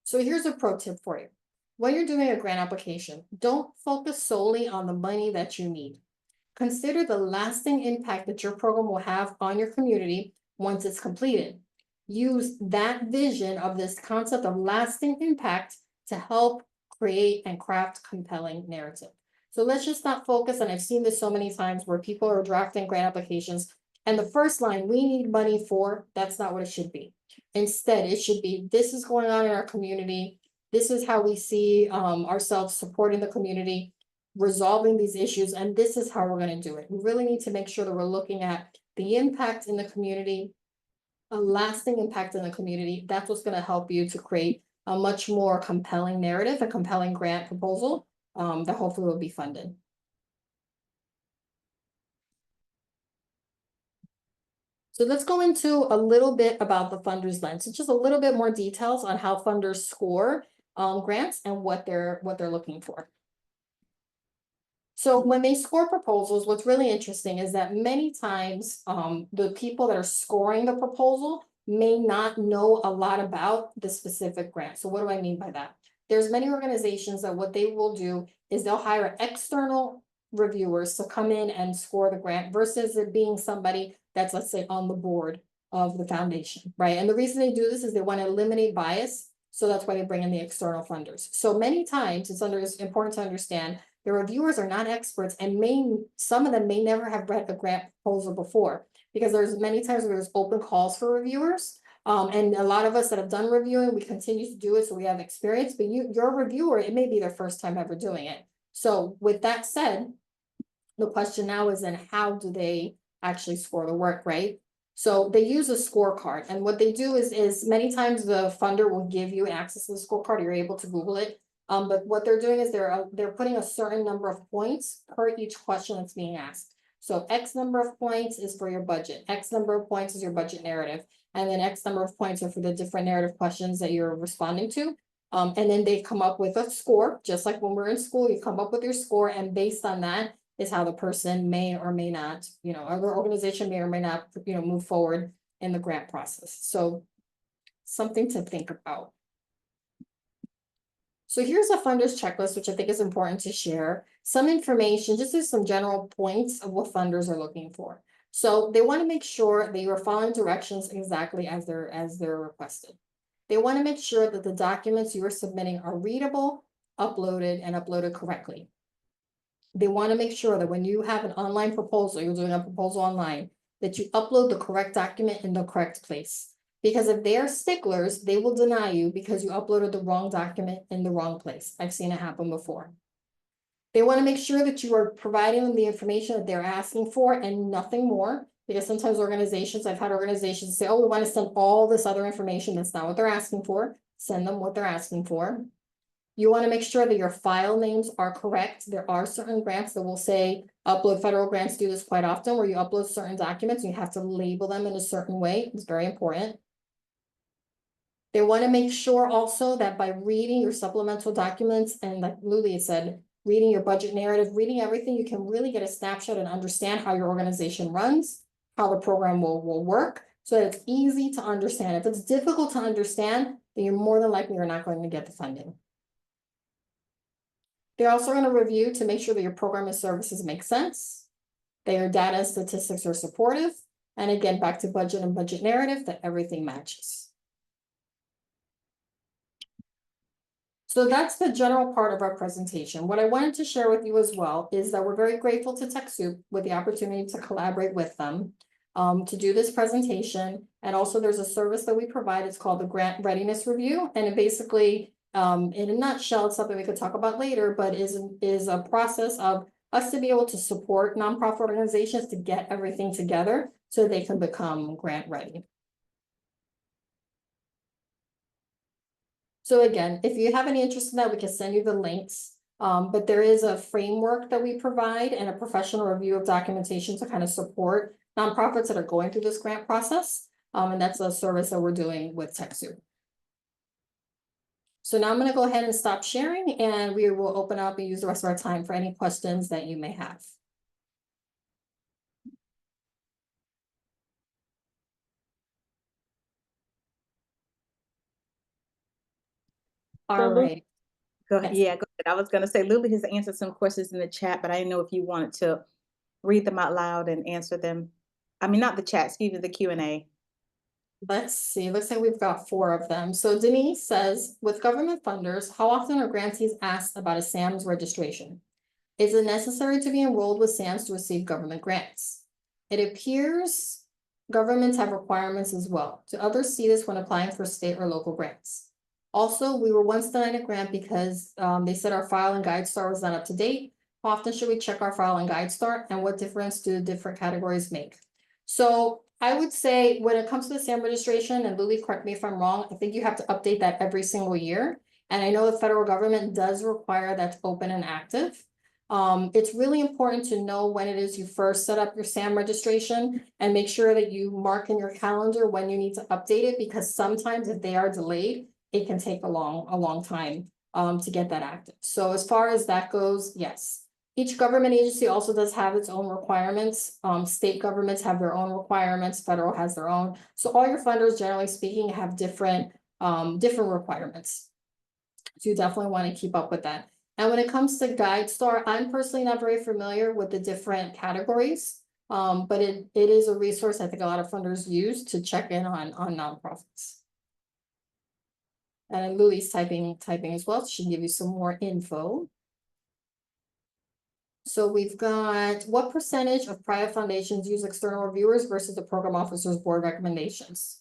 So here's a pro tip for you. When you're doing a grant application, don't focus solely on the money that you need. Consider the lasting impact that your program will have on your community once it's completed. Use that vision of this concept of lasting impact to help create and craft compelling narrative. So let's just not focus, and I've seen this so many times where people are drafting grant applications, and the first line, we need money for, that's not what it should be. Instead, it should be, this is going on in our community. This is how we see ourselves supporting the community, resolving these issues, and this is how we're going to do it. We really need to make sure that we're looking at the impact in the community, a lasting impact in the community. That's what's going to help you to create a much more compelling narrative, a compelling grant proposal that hopefully will be funded. So let's go into a little bit about the funder's lens. So just a little bit more details on how funders score grants and what they're looking for. So when they score proposals, what's really interesting is that many times the people that are scoring the proposal may not know a lot about the specific grant. So what do I mean by that? There's many organizations that what they will do is they'll hire external reviewers to come in and score the grant versus it being somebody that's, let's say, on the board of the foundation, right? And the reason they do this is they want to eliminate bias. So that's why they bring in the external funders. So many times it's important to understand the reviewers are not experts, and some of them may never have read a grant proposal before, because there's many times where there's open calls for reviewers. And a lot of us that have done reviewing, we continue to do it, so we have experience, but your reviewer, it may be their first time ever doing it. So with that said, the question now is then how do they actually score the work, right? So they use a scorecard, and what they do is many times the funder will give you access to the scorecard. You're able to Google it. But what they're doing is they're putting a certain number of points per each question that's being asked. So X number of points is for your budget. X number of points is your budget narrative. And then X number of points are for the different narrative questions that you're responding to. And then they come up with a score, just like when we're in school, you come up with your score, and based on that is how the person may or may not, or the organization may or may not, move forward in the grant process. So something to think about. So here's a funders checklist, which I think is important to share. Some information, just as some general points of what funders are looking for. So they want to make sure that you are following directions exactly as they're requested. They want to make sure that the documents you are submitting are readable, uploaded, and uploaded correctly. They want to make sure that when you have an online proposal, you're doing a proposal online, that you upload the correct document in the correct place. Because if they are sticklers, they will deny you because you uploaded the wrong document in the wrong place. I've seen it happen before. They want to make sure that you are providing them the information that they're asking for and nothing more. Because sometimes I've had organizations say, oh, we want to send all this other information. That's not what they're asking for. Send them what they're asking for. You want to make sure that your file names are correct. There are certain grants that will say upload. Federal grants do this quite often, where you upload certain documents and you have to label them in a certain way. It's very important. They want to make sure also that by reading your supplemental documents, and like Luli said, reading your budget narrative, reading everything, you can really get a snapshot and understand how your organization runs, how the program will work, so that it's easy to understand. If it's difficult to understand, then you're more than likely you're not going to get the funding. They're also going to review to make sure that your program and services make sense. Their data and statistics are supportive. And again, back to budget and budget narrative, that everything matches. So that's the general part of our presentation. What I wanted to share with you as well is that we're very grateful to TechSoup with the opportunity to collaborate with them to do this presentation. And also there's a service that we provide. It's called the Grant Readiness Review. And it basically, in a nutshell, it's something we could talk about later, but is a process of us to be able to support nonprofit organizations to get everything together so they can become grant ready. So again, if you have any interest in that, we can send you the links. But there is a framework that we provide and a professional review of documentation to kind of support nonprofits that are going through this grant process. And that's a service that we're doing with TechSoup. So now I'm going to go ahead and stop sharing, and we will open up and use the rest of our time for any questions that you may have. All right. Go ahead. Yes. Yeah, go ahead. I was going to say, Lily has answered some questions in the chat, but I didn't know if you wanted to read them out loud and answer them. I mean, not the chat, excuse me, the Q&A. Let's see, looks like we've got 4 of them. So Denise says, with government funders, how often are grantees asked about a SAMS registration? Is it necessary to be enrolled with SAMS to receive government grants? It appears governments have requirements as well. Do others see this when applying for state or local grants? Also, we were once denied a grant because they said our file and guide star was not up to date. How often should we check our file and guide star, and what difference do different categories make? So I would say when it comes to the SAM registration, and Lily, correct me if I'm wrong, I think you have to update that every single year. And I know the federal government does require that's open and active. It's really important to know when it is you first set up your SAM registration and make sure that you mark in your calendar when you need to update it, because sometimes if they are delayed, it can take a long time to get that active. So as far as that goes, yes. Each government agency also does have its own requirements. State governments have their own requirements, federal has their own. So all your funders, generally speaking, have different requirements. So you definitely want to keep up with that. And when it comes to GuideStar, I'm personally not very familiar with the different categories, but it is a resource I think a lot of funders use to check in on nonprofits. And Louie's typing as well, so she can give you some more info. So we've got, what percentage of private foundations use external reviewers versus the program officer's board recommendations?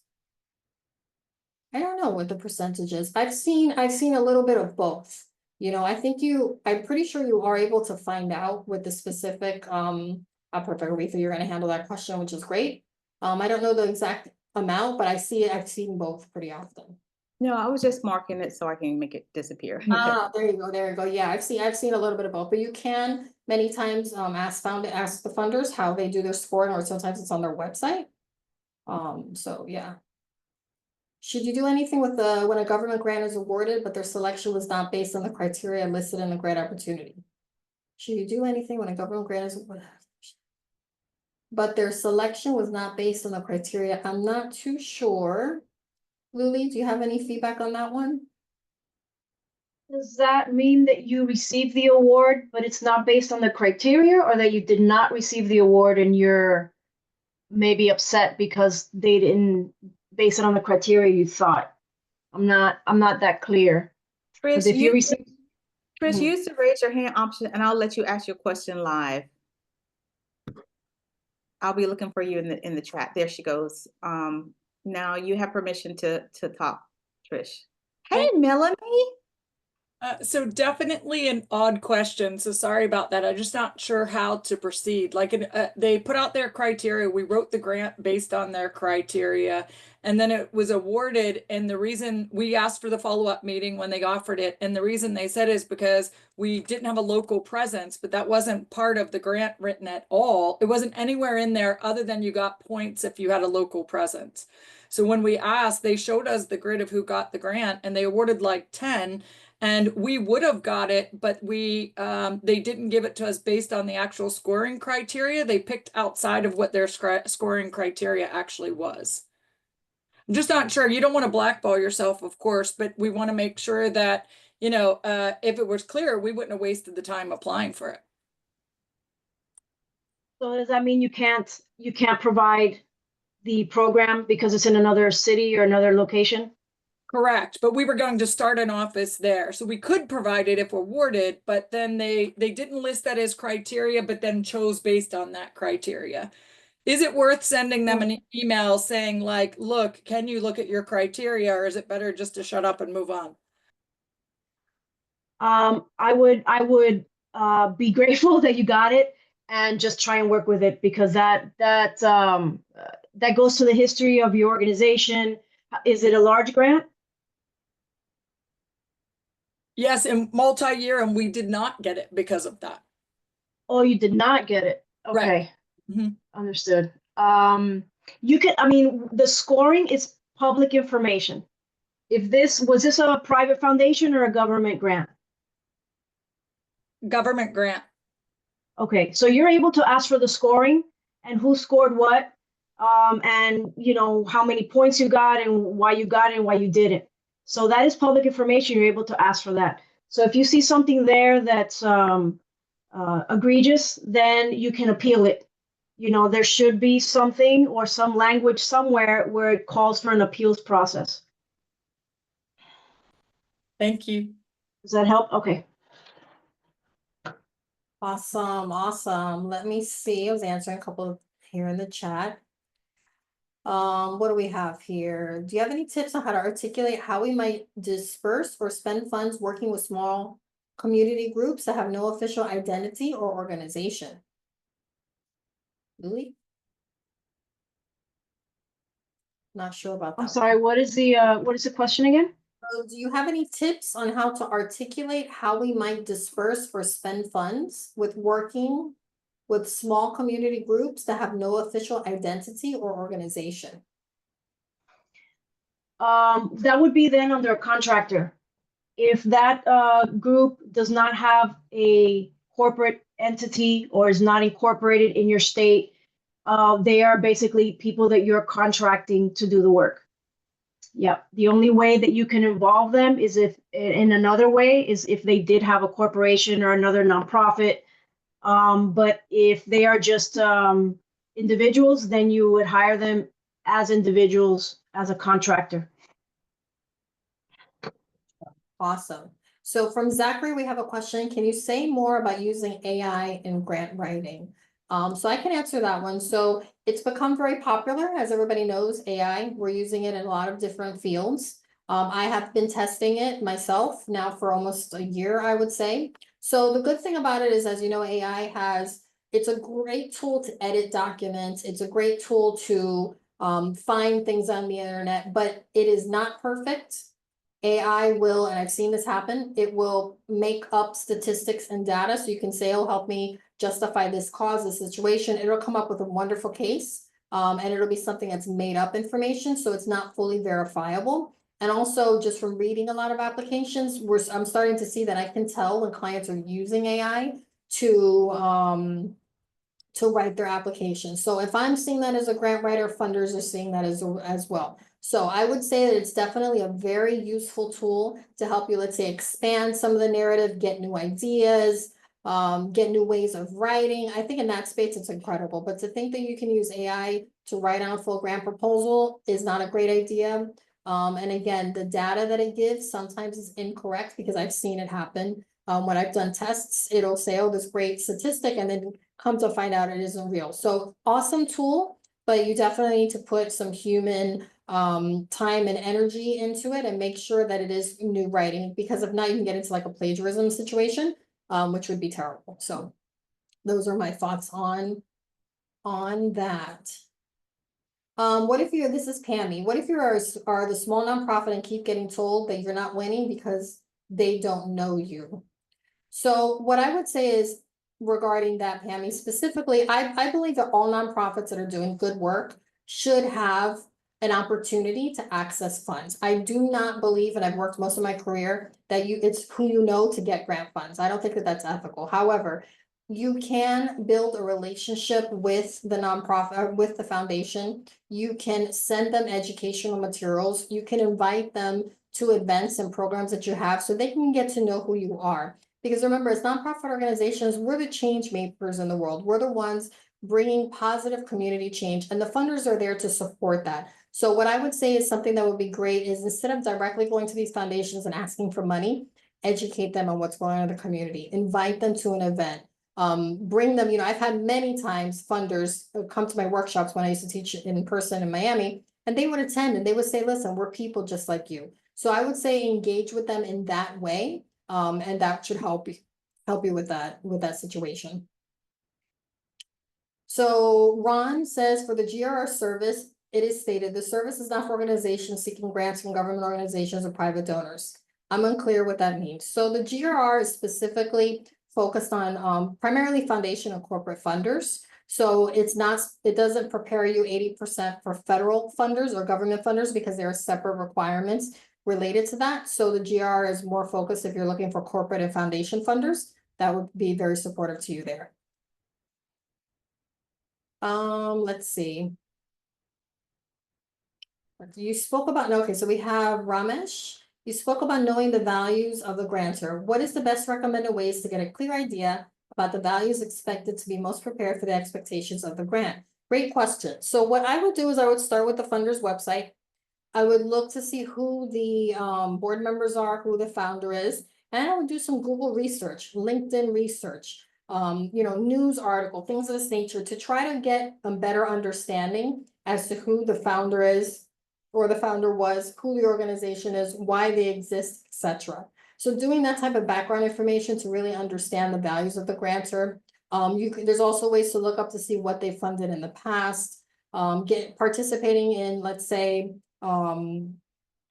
I don't know what the percentage is. I've seen a little bit of both. I think I'm pretty sure you are able to find out with the specific, perfect, Aretha, you're going to handle that question, which is great. I don't know the exact amount, but I've seen both pretty often. No, I was just marking it so I can make it disappear. Ah, there you go. Yeah, I've seen a little bit of both, but you can many times ask the funders how they do their scoring, or sometimes it's on their website. So yeah. Should you do anything with when a government grant is awarded, but their selection was not based on the criteria listed in the grant opportunity? Should you do anything when a government grant is awarded, but their selection was not based on the criteria? I'm not too sure. Luli, do you have any feedback on that one? Does that mean that you received the award, but it's not based on the criteria, or that you did not receive the award and you're maybe upset because they didn't base it on the criteria you thought? I'm not that clear. Because Trish, if you receive, Mhm. use the raise your hand option and I'll let you ask your question live. I'll be looking for you in the chat. There she goes. Now you have permission to talk, Trish. Hey, Melanie. So definitely an odd question. So sorry about that. I'm just not sure how to proceed. Like they put out their criteria. We wrote the grant based on their criteria, and then it was awarded. And the reason we asked for the follow-up meeting when they offered it, and the reason they said is because we didn't have a local presence, but that wasn't part of the grant written at all. It wasn't anywhere in there other than you got points if you had a local presence. So when we asked, they showed us the grid of who got the grant, and they awarded like 10. And we would have got it, but they didn't give it to us based on the actual scoring criteria. They picked outside of what their scoring criteria actually was. I'm just not sure. You don't want to blackball yourself, of course, but we want to make sure that, if it was clear, we wouldn't have wasted the time applying for it. So does that mean you can't provide the program because it's in another city or another location? Correct, but we were going to start an office there, so we could provide it if awarded, but then they didn't list that as criteria, but then chose based on that criteria. Is it worth sending them an email saying like, look, can you look at your criteria, or is it better just to shut up and move on? I would be grateful that you got it and just try and work with it, because that goes to the history of your organization. Is it a large grant? Yes, and multi-year, and we did not get it because of that. Oh, you did not get it. Right. Okay. Mhm. Understood. The scoring is public information. Was this a private foundation or a government grant? Government grant. Okay, so you're able to ask for the scoring and who scored what, and how many points you got and why you got it and why you didn't. So that is public information. You're able to ask for that. So if you see something there that's egregious, then you can appeal it. There should be something or some language somewhere where it calls for an appeals process. Thank you. Does that help? Okay. Awesome, awesome. Let me see. I was answering a couple here in the chat. What do we have here? Do you have any tips on how to articulate how we might disperse or spend funds working with small community groups that have no official identity or organization? Louis? Not sure about that. I'm sorry, what is the question again? So do you have any tips on how to articulate how we might disperse or spend funds with working with small community groups that have no official identity or organization? That would be then under a contractor. If that group does not have a corporate entity or is not incorporated in your state, they are basically people that you're contracting to do the work. Yeah, the only way that you can involve them is if they did have a corporation or another nonprofit. But if they are just individuals, then you would hire them as individuals as a contractor. Awesome. So from Zachary, we have a question. Can you say more about using AI in grant writing? So I can answer that one. So it's become very popular, as everybody knows, AI. We're using it in a lot of different fields. I have been testing it myself now for almost a year, I would say. So the good thing about it is, as you know, it's a great tool to edit documents. It's a great tool to find things on the internet, but it is not perfect. AI will, and I've seen this happen, it will make up statistics and data. So you can say, oh, help me justify this cause, this situation. It'll come up with a wonderful case. And it'll be something that's made up information, so it's not fully verifiable. And also, just from reading a lot of applications, I'm starting to see that I can tell when clients are using AI to write their application. So if I'm seeing that as a grant writer, funders are seeing that as well. So I would say that it's definitely a very useful tool to help you, let's say, expand some of the narrative, get new ideas, get new ways of writing. I think in that space, it's incredible. But to think that you can use AI to write on a full grant proposal is not a great idea. And again, the data that it gives sometimes is incorrect because I've seen it happen. When I've done tests, it'll say, oh, this great statistic, and then come to find out it isn't real. So awesome tool, but you definitely need to put some human time and energy into it and make sure that it is new writing, because if not, you can get into like a plagiarism situation, which would be terrible. So those are my thoughts on that. What if this is Pammy, what if you are the small nonprofit and keep getting told that you're not winning because they don't know you? So what I would say is, regarding that, Pammy, specifically, I believe that all nonprofits that are doing good work should have an opportunity to access funds. I do not believe, and I've worked most of my career, that it's who you know to get grant funds. I don't think that that's ethical. However, you can build a relationship with the nonprofit, with the foundation. You can send them educational materials. You can invite them to events and programs that you have so they can get to know who you are. Because remember, as nonprofit organizations, we're the change makers in the world. We're the ones bringing positive community change, and the funders are there to support that. So what I would say is something that would be great is, instead of directly going to these foundations and asking for money, educate them on what's going on in the community, invite them to an event, bring them, I've had many times funders come to my workshops when I used to teach in person in Miami, and they would attend and they would say, listen, we're people just like you. So I would say engage with them in that way. And that should help you with that situation. So Ron says, for the GRR service, it is stated the service is not for organizations seeking grants from government organizations or private donors. I'm unclear what that means. So the GRR is specifically focused on primarily foundation and corporate funders. So it doesn't prepare you 80% for federal funders or government funders, because there are separate requirements related to that. So the GR is more focused if you're looking for corporate and foundation funders. That would be very supportive to you there. Let's see. You spoke about, okay, so we have Ramesh. You spoke about knowing the values of the grantor. What is the best recommended ways to get a clear idea about the values expected to be most prepared for the expectations of the grant? Great question. So what I would do is I would start with the funder's website. I would look to see who the board members are, who the founder is, and I would do some Google research, LinkedIn research, news article, things of this nature, to try to get a better understanding as to who the founder is, or the founder was, who the organization is, why they exist, etc. So doing that type of background information to really understand the values of the grantor. There's also ways to look up to see what they funded in the past, participating in, let's say,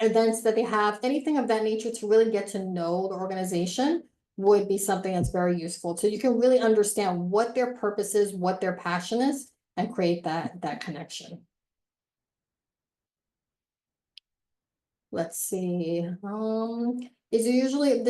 events that they have, anything of that nature, to really get to know the organization would be something that's very useful. So you can really understand what their purpose is, what their passion is, and create that connection. Let's see. This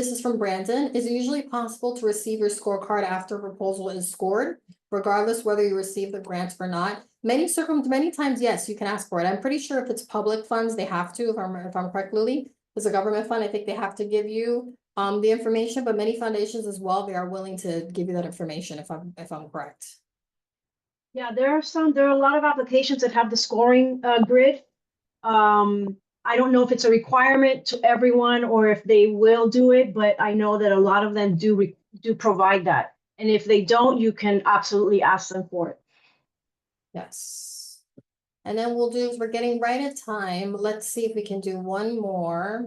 is from Brandon. Is it usually possible to receive your scorecard after a proposal is scored, regardless whether you receive the grant or not? Many times, yes, you can ask for it. I'm pretty sure if it's public funds, they have to, if I'm correct, Lily. If it's a government fund, I think they have to give you the information, but many foundations as well, they are willing to give you that information if I'm correct. Yeah, there are a lot of applications that have the scoring grid. I don't know if it's a requirement to everyone or if they will do it, but I know that a lot of them do provide that. And if they don't, you can absolutely ask them for it. Yes. And then we're getting right at time. Let's see if we can do one more.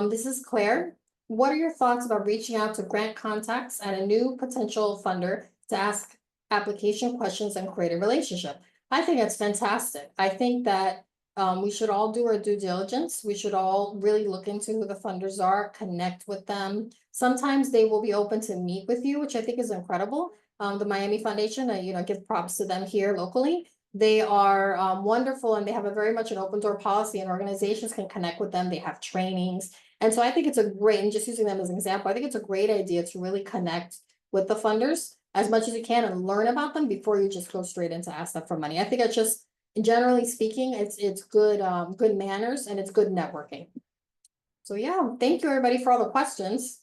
This is Claire. What are your thoughts about reaching out to grant contacts and a new potential funder to ask application questions and create a relationship? I think that's fantastic. I think that we should all do our due diligence. We should all really look into who the funders are, connect with them. Sometimes they will be open to meet with you, which I think is incredible. The Miami Foundation, give props to them here locally. They are wonderful, and they have a very much an open door policy, and organizations can connect with them. They have trainings. And so I think it's a great, and just using them as an example, I think it's a great idea to really connect with the funders as much as you can and learn about them before you just go straight into ask them for money. I think it's just, generally speaking, it's good, good manners, and it's good networking. So yeah, thank you everybody for all the questions.